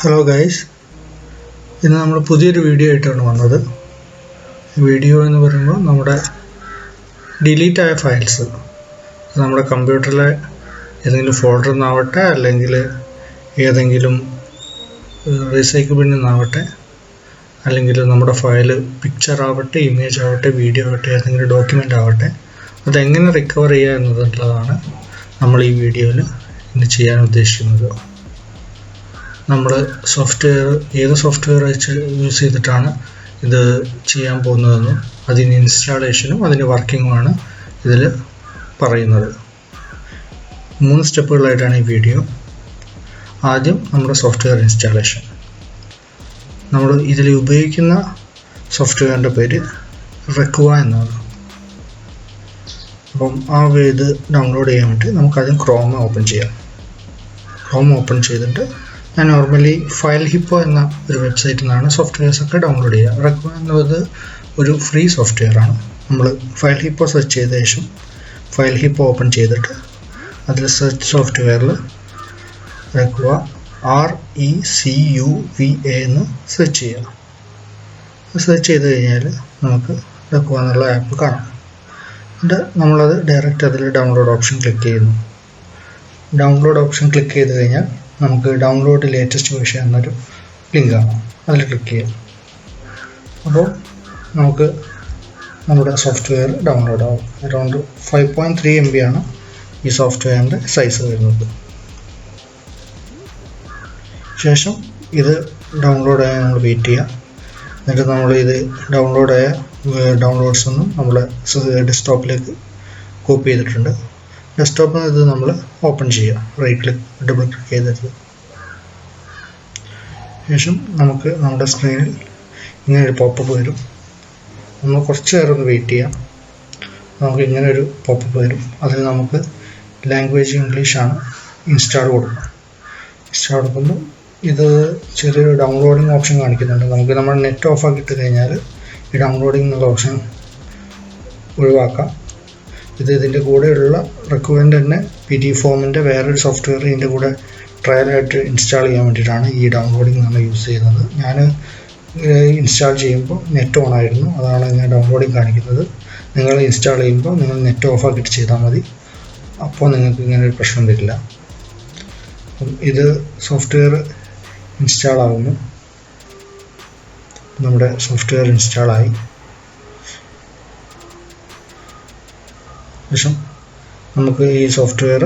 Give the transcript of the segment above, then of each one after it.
Hello guys, ഇന്ന് നമ്മൾ പുതിയൊരു വീഡിയോ ആയിട്ടാണ് വന്നത്. വീഡിയോ എന്ന് പറയുമ്പോൾ നമ്മുടെ ഡിലീറ്റ് ആയ ഫയൽസ് നമ്മുടെ കമ്പ്യൂട്ടറിലെ ഏതെങ്കിലും ഫോൾഡറിൽ നിന്നാവട്ടെ, അല്ലെങ്കിൽ ഏതെങ്കിലും റീസൈക്കിൾ ബിന്നിൽ നിന്നാവട്ടെ, അല്ലെങ്കിൽ നമ്മുടെ ഫയൽ പിക്ചർ ആവട്ടെ, ഇമേജ് ആവട്ടെ, വീഡിയോ ആവട്ടെ, ഏതെങ്കിലും ഡോക്യുമെൻ്റ് ആവട്ടെ, അതെങ്ങനെ റിക്കവർ ചെയ്യുക എന്നുള്ളതാണ് നമ്മൾ ഈ വീഡിയോയിൽ ഇന്ന് ചെയ്യാൻ ഉദ്ദേശിക്കുന്നത്. നമ്മൾ ഏത് സോഫ്റ്റ്വെയർ യൂസ് ചെയ്തിട്ടാണ് ഇത് ചെയ്യാൻ പോകുന്നതെന്നും അതിന് ഇൻസ്റ്റാളേഷനും അതിൻ്റെ വർക്കിങ്ങുമാണ് ഇതിൽ പറയുന്നത്. 3 സ്റ്റെപ്പുകളായിട്ടാണ് ഈ വീഡിയോ. ആദ്യം നമ്മുടെ സോഫ്റ്റ്വെയർ ഇൻസ്റ്റാളേഷൻ. നമ്മൾ ഇതിൽ ഉപയോഗിക്കുന്ന സോഫ്റ്റ്വെയറിൻ്റെ പേര് റെക്വ എന്നാണ്. അപ്പം ഇത് ഡൗൺലോഡ് ചെയ്യാൻ വേണ്ടി നമുക്കാദ്യം ക്രോം ഓപ്പൺ ചെയ്യാം. ക്രോം ഓപ്പൺ ചെയ്തിട്ട് ഞാൻ നോർമലി ഫയൽ ഹിപ്പോ എന്ന ഒരു വെബ്സൈറ്റിൽ നിന്നാണ് സോഫ്റ്റ്വെയർസൊക്കെ ഡൗൺലോഡ് ചെയ്യുക. റെക്വ എന്നത് ഒരു ഫ്രീ സോഫ്റ്റ്വെയർ ആണ്. നമ്മൾ ഫയൽ ഹിപ്പോ സെർച്ച് ചെയ്ത ശേഷം ഫയൽ ഹിപ്പോ ഓപ്പൺ ചെയ്തിട്ട് അതിൽ സെർച്ച് സോഫ്റ്റ്വെയറിൽ റെക്വ RECUVA എന്ന് സെർച്ച് ചെയ്യുക. സെർച്ച് ചെയ്ത് കഴിഞ്ഞാൽ നമുക്ക് റെക്വ എന്നുള്ള ആപ്പ് കാണാം. എന്നിട്ട് നമ്മളത് ഡയറക്റ്റ് അതിൽ ഡൗൺലോഡ് ഓപ്ഷൻ ക്ലിക്ക് ചെയ്യുന്നു. ഡൗൺലോഡ് ഓപ്ഷൻ ക്ലിക്ക് ചെയ്ത് കഴിഞ്ഞാൽ നമുക്ക് ഡൗൺലോഡ് ലേറ്റസ്റ്റ് വേർഷൻ എന്നൊരു ലിങ്ക് കാണാം. അതിൽ ക്ലിക്ക് ചെയ്യാം. അപ്പോൾ നമുക്ക് നമ്മുടെ സോഫ്റ്റ്വെയർ ഡൗൺലോഡ് ആവും. അറൗണ്ട് 5.3 MB ആണ് ഈ സോഫ്റ്റ്വെയറിൻ്റെ സൈസ് വരുന്നത്. ശേഷം ഇത് ഡൗൺലോഡ് ആയി നമ്മൾ വെയിറ്റ് ചെയ്യാം. എന്നിട്ട് നമ്മൾ ഇത് ഡൗൺലോഡായ ഡൗൺലോഡ്സ് ഒന്നും നമ്മൾ ഡെസ്ക്ടോപ്പിലേക്ക് കോപ്പി ചെയ്തിട്ടുണ്ട്. ഡെസ്ക്ടോപ്പിൽ നിന്ന് ഇത് നമ്മൾ ഓപ്പൺ ചെയ്യുക. ഡബിൾ ക്ലിക്ക് ചെയ്തിട്ട് ശേഷം നമുക്ക് നമ്മുടെ സ്ക്രീനിൽ ഇങ്ങനൊരു പോപ്പപ്പ് വരും. നമ്മൾ കുറച്ച് നേരം ഒന്ന് വെയിറ്റ് ചെയ്യാം. നമുക്ക് ഇങ്ങനൊരു പോപ്പപ്പ് വരും. അതിൽ നമുക്ക് ലാംഗ്വേജ് ഇംഗ്ലീഷാണ് ഇൻസ്റ്റാൾ കൊടുക്കുക. ഇൻസ്റ്റാൾ കൊടുക്കുമ്പോൾ ഇത് ചെറിയൊരു ഡൗൺലോഡിങ് ഓപ്ഷൻ കാണിക്കുന്നുണ്ട്. നമുക്ക് നമ്മുടെ നെറ്റ് ഓഫ് ആക്കിയിട്ട് കഴിഞ്ഞാൽ ഈ ഡൗൺലോഡിങ് എന്നുള്ള ഓപ്ഷൻ ഒഴിവാക്കാം. ഇതിൻ്റെ കൂടെയുള്ള റെക്വൻ്റെ തന്നെ PDF ഫോമിൻ്റെ വേറൊരു സോഫ്റ്റ്വെയർ ഇതിൻ്റെ കൂടെ ട്രയലായിട്ട് ഇൻസ്റ്റാൾ ചെയ്യാൻ വേണ്ടിയിട്ടാണ് ഈ ഡൗൺലോഡിങ് നമ്മൾ യൂസ് ചെയ്യുന്നത്. ഞാൻ ഇൻസ്റ്റാൾ ചെയ്യുമ്പോൾ നെറ്റ് ഓൺ ആയിരുന്നു, അതാണ് ഞാൻ ഡൗൺലോഡിങ് കാണിക്കുന്നത്. നിങ്ങൾ ഇൻസ്റ്റാൾ ചെയ്യുമ്പോൾ നിങ്ങൾ നെറ്റ് ഓഫ് ആക്കിയിട്ട് ചെയ്താൽ മതി. അപ്പോൾ നിങ്ങൾക്ക് ഇങ്ങനെ ഒരു പ്രശ്നം വരില്ല. അപ്പം ഇത് സോഫ്റ്റ്വെയർ ഇൻസ്റ്റാൾ ആകുന്നു. നമ്മുടെ സോഫ്റ്റ്വെയർ ഇൻസ്റ്റാളായി. ശേഷം നമുക്ക് ഈ സോഫ്റ്റ്വെയർ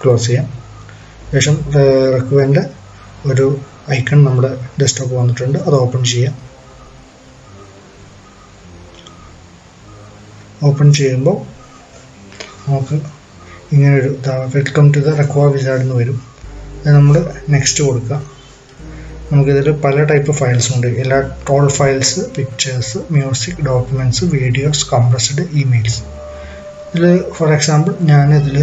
ക്ലോസ് ചെയ്യാം. ശേഷം റെക്വൻ്റെ ഒരു ഐക്കൺ നമ്മുടെ ഡെസ്ക്ടോപ്പ് വന്നിട്ടുണ്ട്, അത് ഓപ്പൺ ചെയ്യാം. ഓപ്പൺ ചെയ്യുമ്പോൾ നമുക്ക് ഇങ്ങനൊരു വെൽക്കം ടു ദ റെക്വ വിസാർഡ് എന്ന് വരും. അത് നമ്മൾ നെക്സ്റ്റ് കൊടുക്കുക. നമുക്കിതിൽ പല ടൈപ്പ് ഫയൽസ് ഉണ്ട്. All files, pictures, music, documents, videos, compressed, emails. ഇതിൽ ഫോർ എക്സാമ്പിൾ ഞാനിതിൽ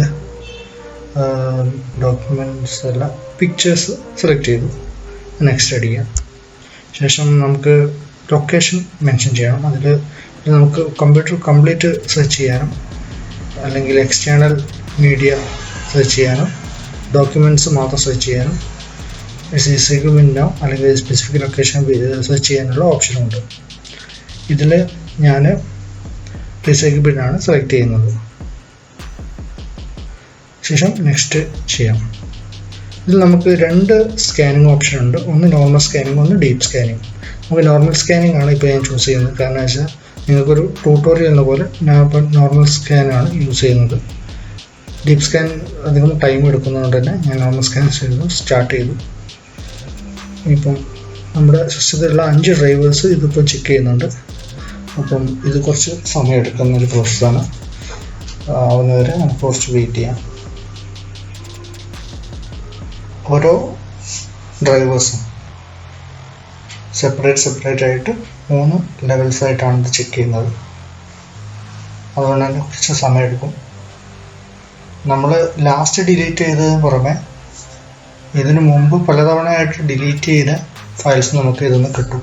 ഡോക്യുമെൻറ്റ്സ് അല്ല പിക്ചേഴ്സ് സെലക്ട് ചെയ്തു. നെക്സ്റ്റ് അടിക്കാം. ശേഷം നമുക്ക് ലൊക്കേഷൻ മെൻഷൻ ചെയ്യണം. അതിൽ നമുക്ക് കമ്പ്യൂട്ടർ കംപ്ലീറ്റ് സെർച്ച് ചെയ്യാനും, അല്ലെങ്കിൽ എക്സ്റ്റേണൽ മീഡിയ സെർച്ച് ചെയ്യാനും, ഡോക്യുമെൻറ്റ്സ് മാത്രം സെർച്ച് ചെയ്യാനും, റീസൈക്കിൾ ബിന്നോ അല്ലെങ്കിൽ സ്പെസിഫിക് ലൊക്കേഷൻ സെർച്ച് ചെയ്യാനുള്ള ഓപ്ഷനുണ്ട്. ഇതിൽ ഞാൻ റീസൈക്കിൾ ബിന്നാണ് സെലക്ട് ചെയ്യുന്നത്. ശേഷം നെക്സ്റ്റ് ചെയ്യാം. ഇതിൽ നമുക്ക് 2 സ്കാനിങ് ഓപ്ഷൻ ഉണ്ട്. ഒന്ന് നോർമൽ സ്കാനിങ്, ഒന്ന് ഡീപ്പ് സ്കാനിങ്. നമുക്ക് നോർമൽ സ്കാനിങ് ആണ് ഇപ്പോൾ ഞാൻ ചൂസ് ചെയ്യുന്നത്. കാരണം വെച്ചാൽ നിങ്ങൾക്കൊരു ട്യൂട്ടോറിയൽ എന്ന പോലെ ഞാൻ ഇപ്പോൾ നോർമൽ സ്കാനാണ് യൂസ് ചെയ്യുന്നത്. ഡീപ്പ് സ്കാൻ അധികം ടൈം എടുക്കുന്നതുകൊണ്ട് തന്നെ ഞാൻ നോർമൽ സ്കാൻ സ്റ്റാർട്ട് ചെയ്തു. ഇപ്പം നമ്മുടെ സിസ്റ്റത്തിലുള്ള 5 ഡ്രൈവേഴ്സ് ഇതിപ്പോൾ ചെക്ക് ചെയ്യുന്നുണ്ട്. അപ്പം ഇത് കുറച്ച് സമയം എടുക്കുന്നൊരു പ്രോസസ്സാണ്. ആവുന്നവരെ നമുക്ക് കുറച്ച് വെയിറ്റ് ചെയ്യാം. ഓരോ ഡ്രൈവേഴ്സും സെപ്പറേറ്റ് ആയിട്ട് 3 ലെവൽസ് ആയിട്ടാണ് ഇത് ചെക്ക് ചെയ്യുന്നത്. അതുകൊണ്ട് തന്നെ കുറച്ച് സമയം എടുക്കും. നമ്മൾ ലാസ്റ്റ് ഡിലീറ്റ് ചെയ്തതിന് പുറമെ ഇതിനു മുമ്പ് പലതവണയായിട്ട് ഡിലീറ്റ് ചെയ്ത ഫയൽസ് നമുക്ക് ഇതിൽ നിന്ന് കിട്ടും.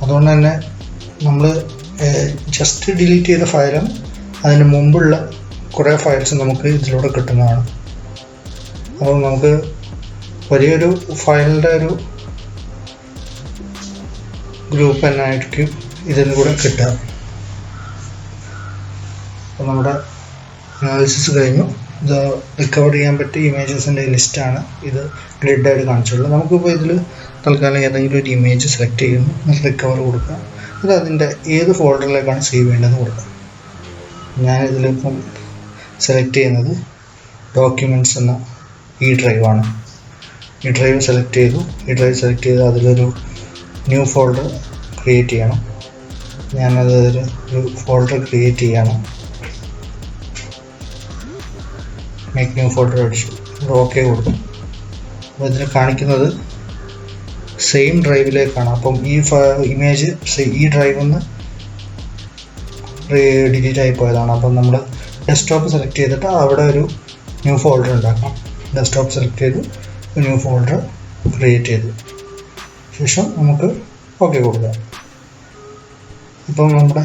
അതുകൊണ്ട് തന്നെ നമ്മൾ ജസ്റ്റ് ഡിലീറ്റ് ചെയ്ത ഫയലും അതിന് മുമ്പുള്ള കുറേ ഫയൽസ് നമുക്ക് ഇതിലൂടെ കിട്ടുന്നതാണ്. അപ്പോൾ നമുക്ക് വലിയൊരു ഫയലിൻ്റെ ഒരു ഗ്രൂപ്പ് തന്നെ ആയിരിക്കും ഇതിന് കൂടെ കിട്ടുക. അപ്പോൾ നമ്മുടെ അനാലിസിസ് കഴിഞ്ഞു. ഇത് റിക്കവർ ചെയ്യാൻ പറ്റിയ ഇമേജസിൻ്റെ ലിസ്റ്റാണ് ഇത് ഗ്രിഡായിട്ട് കാണിച്ചുള്ളത്. നമുക്കിപ്പോൾ ഇതിൽ തൽക്കാലം ഏതെങ്കിലും ഒരു ഇമേജ് സെലക്ട് ചെയ്യുന്നു, റിക്കവർ കൊടുക്കുക. അത് അതിൻ്റെ ഏത് ഫോൾഡറിലേക്കാണ് സേവ് ചെയ്യേണ്ടതെന്ന് കൊടുക്കുക. ഞാനിതിലിപ്പം സെലക്ട് ചെയ്യുന്നത് ഡോക്യുമെൻറ്റ്സ് എന്ന ഈ ഡ്രൈവാണ്. ഈ ഡ്രൈവ് സെലക്ട് ചെയ്ത് അതിലൊരു ന്യൂ ഫോൾഡർ ക്രിയേറ്റ് ചെയ്യണം. ഞാനത് ഒരു ഫോൾഡർ ക്രിയേറ്റ് ചെയ്യണം. മേക്ക് ന്യൂ ഫോൾഡർ അടിച്ചു, ഓക്കെ കൊടുക്കും. അപ്പോൾ ഇതിൽ കാണിക്കുന്നത് സെയിം ഡ്രൈവിലേക്കാണ്. അപ്പം ഈ ഇമേജ് ഈ ഡ്രൈവിൽ നിന്ന് ഡിലീറ്റ് ആയി പോയതാണ്. അപ്പം നമ്മൾ ഡെസ്ക്ടോപ്പ് സെലക്ട് ചെയ്തിട്ട് അവിടെ ഒരു ന്യൂ ഫോൾഡർ ഉണ്ടാക്കാം. ഡെസ്ക്ടോപ്പ് സെലക്ട് ചെയ്ത് ന്യൂ ഫോൾഡർ ക്രിയേറ്റ് ചെയ്തു ശേഷം നമുക്ക് ഓക്കെ കൊടുക്കാം. ഇപ്പം നമ്മുടെ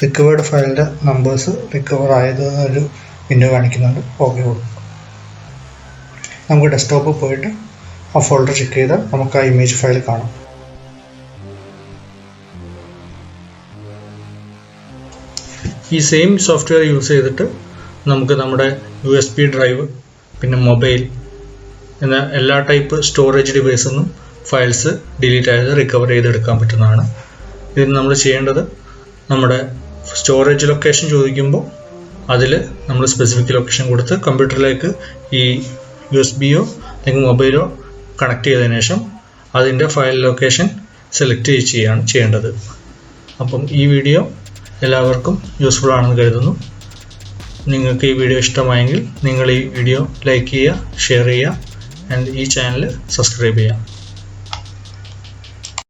റിക്കവേർഡ് ഫയലിൻ്റെ നമ്പേഴ്സ് റിക്കവർ ആയതെന്നൊരു വിൻഡോ കാണിക്കുന്നുണ്ട്. ഓക്കെ കൊടുക്കും. നമുക്ക് ഡെസ്ക്ടോപ്പിൽ പോയിട്ട് ആ ഫോൾഡർ ചെക്ക് ചെയ്താൽ നമുക്ക് ആ ഇമേജ് ഫയൽ കാണാം. ഈ സെയിം സോഫ്റ്റ്വെയർ യൂസ് ചെയ്തിട്ട് നമുക്ക് നമ്മുടെ USB ഡ്രൈവ്, പിന്നെ മൊബൈൽ എന്ന എല്ലാ ടൈപ്പ് സ്റ്റോറേജ് ഡിവൈസിൽ നിന്നും ഫയൽസ് ഡിലീറ്റ് ആയത് റിക്കവർ ചെയ്തെടുക്കാൻ പറ്റുന്നതാണ്. ഇതിന് നമ്മൾ ചെയ്യേണ്ടത്, നമ്മുടെ സ്റ്റോറേജ് ലൊക്കേഷൻ ചോദിക്കുമ്പോൾ അതിൽ നമ്മൾ സ്പെസിഫിക് ലൊക്കേഷൻ കൊടുത്ത് കമ്പ്യൂട്ടറിലേക്ക് ഈ USB-യോ അല്ലെങ്കിൽ മൊബൈലോ കണക്ട് ചെയ്തതിനു ശേഷം അതിൻ്റെ ഫയൽ ലൊക്കേഷൻ സെലക്ട് ചെയ്യുകയാണ് ചെയ്യേണ്ടത്. അപ്പം ഈ വീഡിയോ എല്ലാവർക്കും യൂസ്ഫുൾ ആണെന്ന് കരുതുന്നു. നിങ്ങൾക്ക് ഈ വീഡിയോ ഇഷ്ടമായെങ്കിൽ നിങ്ങൾ ഈ വീഡിയോ ലൈക്ക് ചെയ്യുക, ഷെയർ ചെയ്യുക, ആൻഡ് ഈ ചാനൽ സബ്സ്ക്രൈബ് ചെയ്യുക.